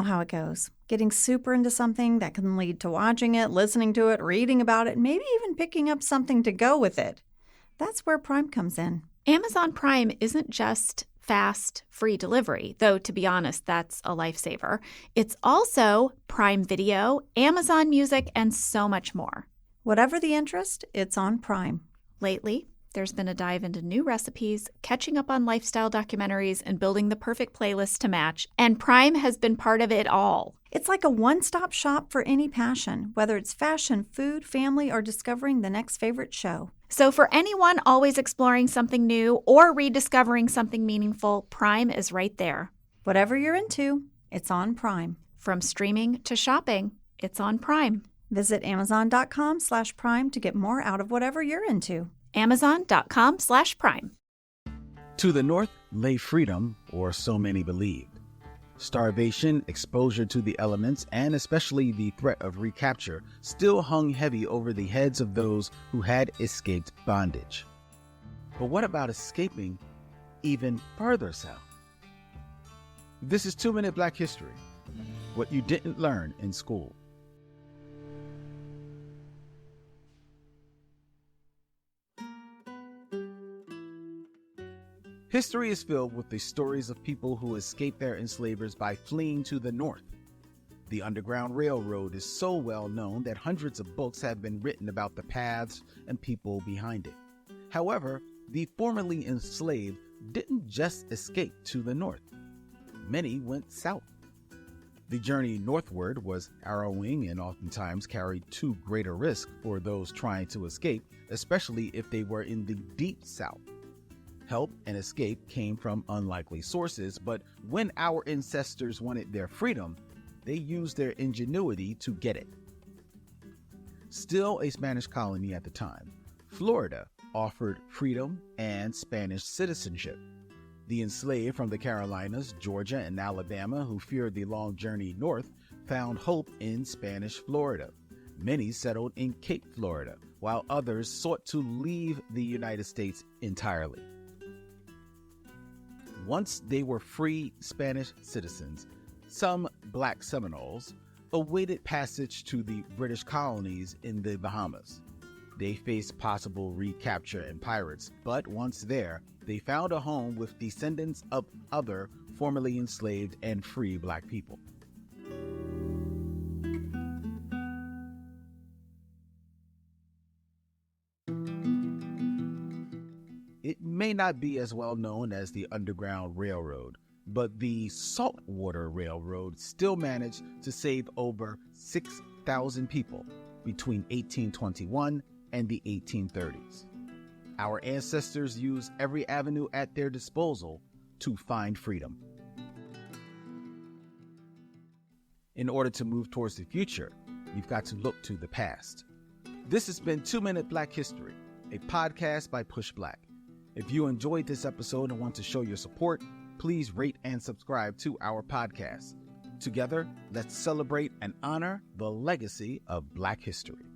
know how it goes. Getting super into something that can lead to watching it, listening to it, reading about it, maybe even picking up something to go with it. That's where Prime comes in. Amazon Prime isn't just fast, free delivery, though to be honest, that's a lifesaver. It's also Prime Video, Amazon Music, and so much more. Whatever the interest, it's on Prime. Lately, there's been a dive into new recipes, catching up on lifestyle documentaries, and building the perfect playlist to match, and Prime has been part of it all. It's like a one-stop shop for any passion, whether it's fashion, food, family, or discovering the next favorite show. So for anyone always exploring something new or rediscovering something meaningful, Prime is right there. Whatever you're into, it's on Prime. From streaming to shopping, it's on Prime. Visit Amazon.com/Prime to get more out of whatever you're into. Amazon.com/Prime. To the north lay freedom, or so many believed. Starvation, exposure to the elements, and especially the threat of recapture still hung heavy over the heads of those who had escaped bondage. But what about escaping even further south? This is 2 Minute Black History, what you didn't learn in school. History is filled with the stories of people who escaped their enslavers by fleeing to the north. The Underground Railroad is so well known that hundreds of books have been written about the paths and people behind it. However, the formerly enslaved didn't just escape to the north. Many went south. The journey northward was harrowing and oftentimes carried too great a risk for those trying to escape, especially if they were in the deep south. Help and escape came from unlikely sources, but when our ancestors wanted their freedom, they used their ingenuity to get it. Still a Spanish colony at the time, Florida offered freedom and Spanish citizenship. The enslaved from the Carolinas, Georgia, and Alabama who feared the long journey north found hope in Spanish Florida. Many settled in Cape Florida, while others sought to leave the United States entirely. Once they were free Spanish citizens, some Black Seminoles awaited passage to the British colonies in the Bahamas. They faced possible recapture and pirates, but once there, they found a home with descendants of other formerly enslaved and free Black people. It may not be as well known as the Underground Railroad, but the Saltwater Railroad still managed to save over 6,000 people between 1821 and the 1830s. Our ancestors used every avenue at their disposal to find freedom. In order to move towards the future, you've got to look to the past. This has been 2 Minute Black History, a podcast by Push Black. If you enjoyed this episode and want to show your support, please rate and subscribe to our podcast. Together, let's celebrate and honor the legacy of Black history.